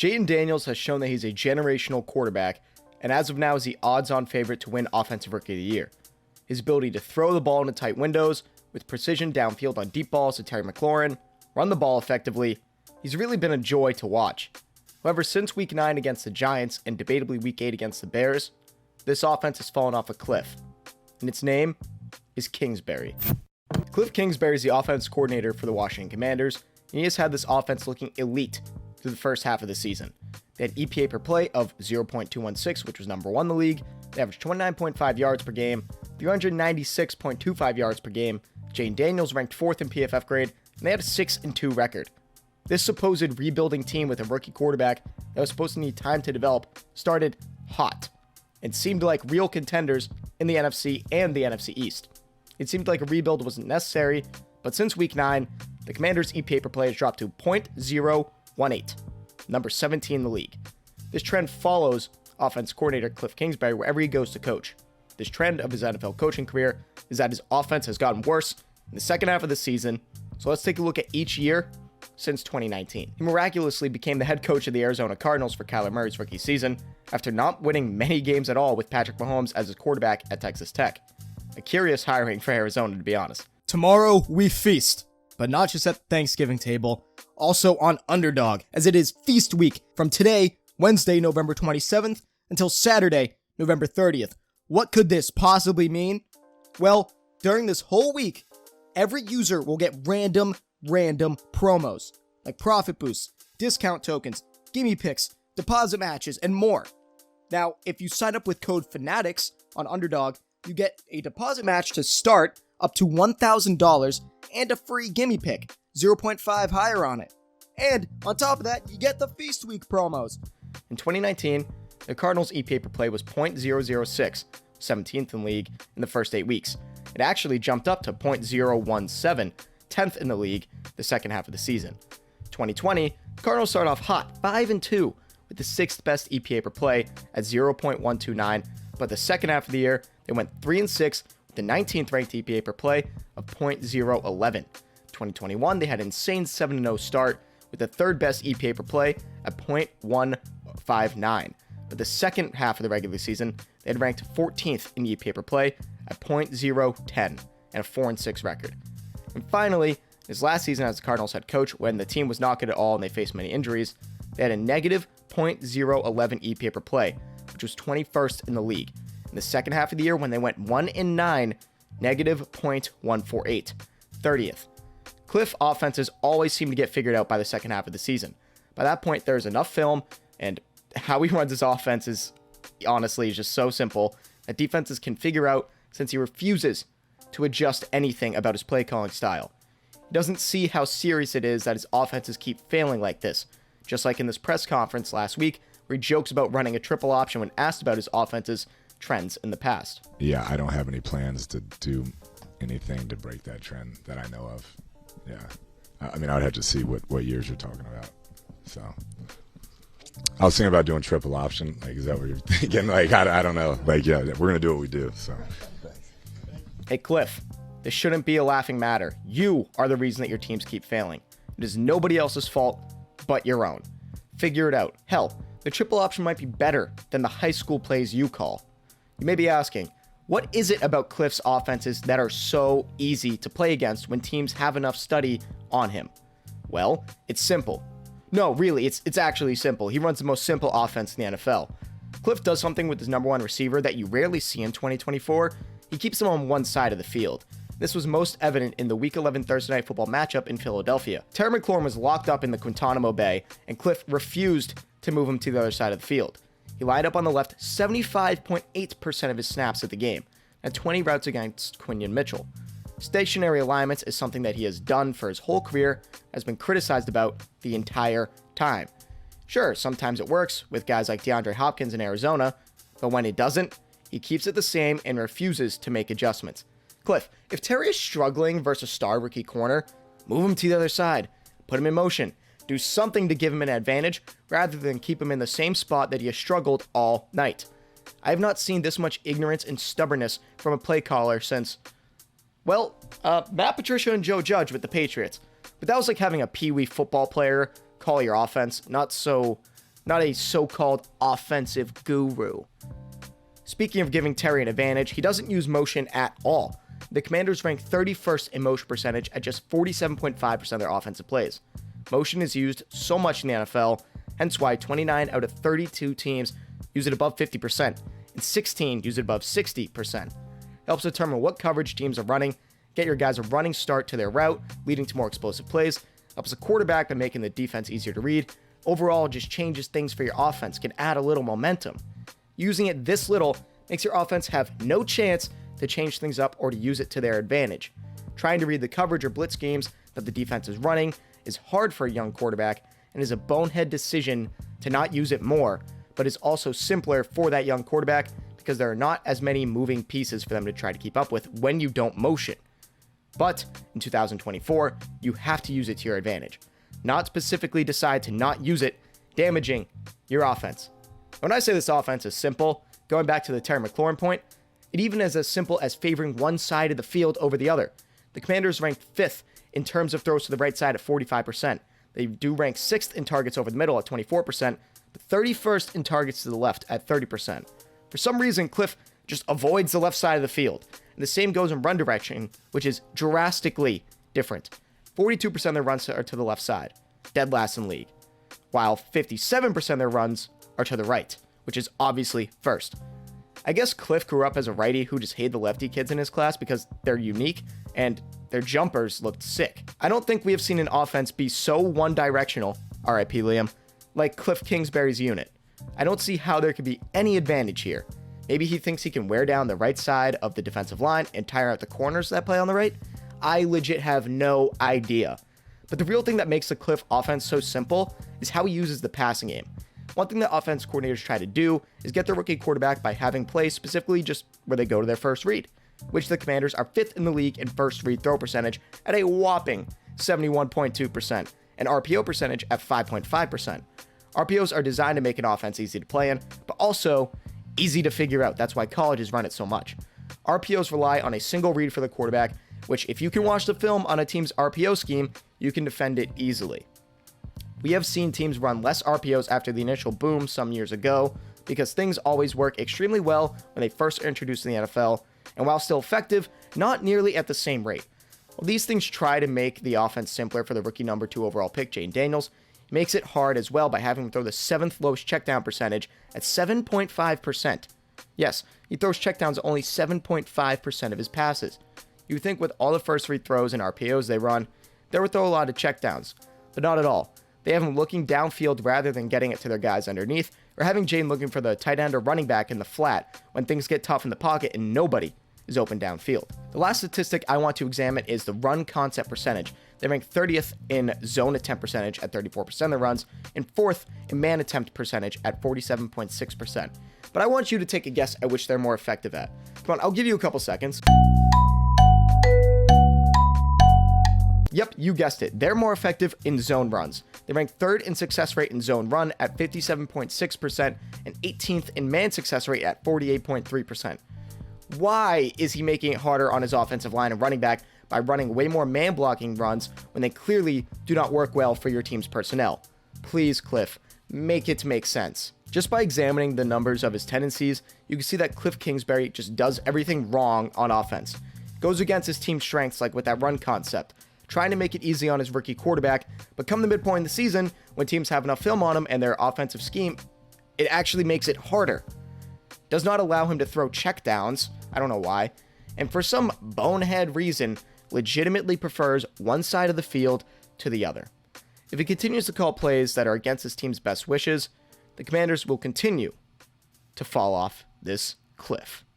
Jayden Daniels has shown that he's a generational quarterback, and as of now is the odds-on favorite to win Offensive Rookie of the Year. His ability to throw the ball into tight windows, with precision downfield on deep balls to Terry McLaurin, run the ball effectively, he's really been a joy to watch. However, since Week 9 against the Giants and debatably Week 8 against the Bears, this offense has fallen off a cliff, and its name is Kingsbury. Kliff Kingsbury is the offense coordinator for the Washington Commanders, and he has had this offense looking elite through the first half of the season. They had EPA per play of 0.216, which was number 1 in the league. They averaged 29.5 yards per game, 396.25 yards per game. Jayden Daniels ranked 4th in PFF grade, and they had a 6-2 record. This supposed rebuilding team with a rookie quarterback that was supposed to need time to develop started hot and seemed like real contenders in the NFC and the NFC East. It seemed like a rebuild wasn't necessary, but since Week 9, the Commanders' EPA per play has dropped to .018, number 17 in the league. This trend follows offense coordinator Kliff Kingsbury wherever he goes to coach. This trend of his NFL coaching career is that his offense has gotten worse in the second half of the season, so let's take a look at each year since 2019. He miraculously became the head coach of the Arizona Cardinals for Kyler Murray's rookie season after not winning many games at all with Patrick Mahomes as his quarterback at Texas Tech. A curious hiring for Arizona, to be honest. Tomorrow we feast, but not just at the Thanksgiving table, also on Underdog, as it is feast week from today, Wednesday, November 27th, until Saturday, November 30th. What could this possibly mean? Well, during this whole week, every user will get random promos, like profit boosts, discount tokens, gimme picks, deposit matches, and more. Now, if you sign up with code Fanatics on Underdog, you get a deposit match to start up to $1,000 and a free gimme pick, 0.5 higher on it. And on top of that, you get the Feast Week promos. In 2019, the Cardinals' EPA per play was .006, 17th in the league in the first 8 weeks. It actually jumped up to .017, 10th in the league the second half of the season. 2020, the Cardinals started off hot, 5-2, with the 6th best EPA per play at 0.129, but the second half of the year, they went 3-6 with the 19th ranked EPA per play of .011. 2021, they had an insane 7-0 start with the 3rd best EPA per play at .159. But the second half of the regular season, they had ranked 14th in EPA per play at .010 and a 4-6 record. And finally, his last season as the Cardinals head coach, when the team was not good at all and they faced many injuries, they had a negative .011 EPA per play, which was 21st in the league. In the second half of the year, when they went 1-9, negative .148, 30th. Kliff offenses always seem to get figured out by the second half of the season. By that point, there's enough film, and how he runs his offense is honestly just so simple that defenses can figure out, since he refuses to adjust anything about his play calling style. He doesn't see how serious it is that his offenses keep failing like this, just like in this press conference last week where he jokes about running a triple option when asked about his offense's trends in the past. Yeah, I don't have any plans to do anything to break that trend that I know of. Yeah. I mean, I would have to see what years you're talking about. So I was thinking about doing triple option. Like, is that what you're thinking? Like, I don't know. Like, yeah, we're going to do what we do. So. Hey, Kliff, this shouldn't be a laughing matter. You are the reason that your teams keep failing. It is nobody else's fault but your own. Figure it out. Hell, the triple option might be better than the high school plays you call. You may be asking, what is it about Kliff's offenses that are so easy to play against when teams have enough study on him? Well, it's simple. No, really, it's actually simple. He runs the most simple offense in the NFL. Kliff does something with his number one receiver that you rarely see in 2024. He keeps him on one side of the field. This was most evident in the Week 11 Thursday Night Football matchup in Philadelphia. Terry McLaurin was locked up in the Guantanamo Bay, and Kliff refused to move him to the other side of the field. He lined up on the left 75.8% of his snaps of the game, and 20 routes against Quinion Mitchell. Stationary alignments is something that he has done for his whole career, has been criticized about the entire time. Sure, sometimes it works with guys like DeAndre Hopkins in Arizona, but when it doesn't, he keeps it the same and refuses to make adjustments. Kliff, if Terry is struggling versus star rookie corner, move him to the other side, put him in motion, do something to give him an advantage rather than keep him in the same spot that he has struggled all night. I have not seen this much ignorance and stubbornness from a play caller since, well, Matt Patricia and Joe Judge with the Patriots. But that was like having a peewee football player call your offense, not so not a so-called offensive guru. Speaking of giving Terry an advantage, he doesn't use motion at all. The Commanders rank 31st in motion percentage at just 47.5% of their offensive plays. Motion is used so much in the NFL, hence why 29 out of 32 teams use it above 50%, and 16 use it above 60%. Helps determine what coverage teams are running, get your guys a running start to their route, leading to more explosive plays, helps the quarterback by making the defense easier to read. Overall, just changes things for your offense, can add a little momentum. Using it this little makes your offense have no chance to change things up or to use it to their advantage. Trying to read the coverage or blitz games that the defense is running is hard for a young quarterback and is a bonehead decision to not use it more, but is also simpler for that young quarterback because there are not as many moving pieces for them to try to keep up with when you don't motion. But in 2024, you have to use it to your advantage. Not specifically decide to not use it, damaging your offense. When I say this offense is simple, going back to the Terry McLaurin point, it even is as simple as favoring one side of the field over the other. The Commanders ranked 5th in terms of throws to the right side at 45%. They do rank 6th in targets over the middle at 24%, but 31st in targets to the left at 30%. For some reason, Kliff just avoids the left side of the field. And the same goes in run direction, which is drastically different. 42% of their runs are to the left side, dead last in league, while 57% of their runs are to the right, which is obviously first. I guess Kliff grew up as a righty who just hated the lefty kids in his class because they're unique and their jumpers looked sick. I don't think we have seen an offense be so one-directional, RIP Liam, like Kliff Kingsbury's unit. I don't see how there could be any advantage here. Maybe he thinks he can wear down the right side of the defensive line and tire out the corners that play on the right. I legit have no idea. But the real thing that makes the Kliff offense so simple is how he uses the passing game. One thing that offense coordinators try to do is get their rookie quarterback by having plays specifically just where they go to their first read, which the Commanders are 5th in the league in first read throw percentage at a whopping 71.2% and RPO percentage at 5.5%. RPOs are designed to make an offense easy to play in, but also easy to figure out. That's why colleges run it so much. RPOs rely on a single read for the quarterback, which if you can watch the film on a team's RPO scheme, you can defend it easily. We have seen teams run less RPOs after the initial boom some years ago because things always work extremely well when they first are introduced in the NFL, and while still effective, not nearly at the same rate. While these things try to make the offense simpler for the rookie number 2 overall pick, Jayden Daniels, he makes it hard as well by having him throw the 7th lowest checkdown percentage at 7.5%. Yes, he throws checkdowns only 7.5% of his passes. You would think with all the first read throws and RPOs they run, they would throw a lot of checkdowns, but not at all. They have him looking downfield rather than getting it to their guys underneath, or having Jayden looking for the tight end or running back in the flat when things get tough in the pocket and nobody is open downfield. The last statistic I want to examine is the run concept percentage. They rank 30th in zone attempt percentage at 34% of their runs, and 4th in man attempt percentage at 47.6%. But I want you to take a guess at which they're more effective at. Come on, I'll give you a couple seconds. Yep, you guessed it. They're more effective in zone runs. They rank 3rd in success rate in zone run at 57.6% and 18th in man success rate at 48.3%. Why is he making it harder on his offensive line and running back by running way more man blocking runs when they clearly do not work well for your team's personnel? Please, Kliff, make it make sense. Just by examining the numbers of his tendencies, you can see that Kliff Kingsbury just does everything wrong on offense. Goes against his team's strengths like with that run concept, trying to make it easy on his rookie quarterback, but come the midpoint in the season, when teams have enough film on him and their offensive scheme, it actually makes it harder. Does not allow him to throw checkdowns, I don't know why, and for some bonehead reason, legitimately prefers one side of the field to the other. If he continues to call plays that are against his team's best wishes, the Commanders will continue to fall off this cliff.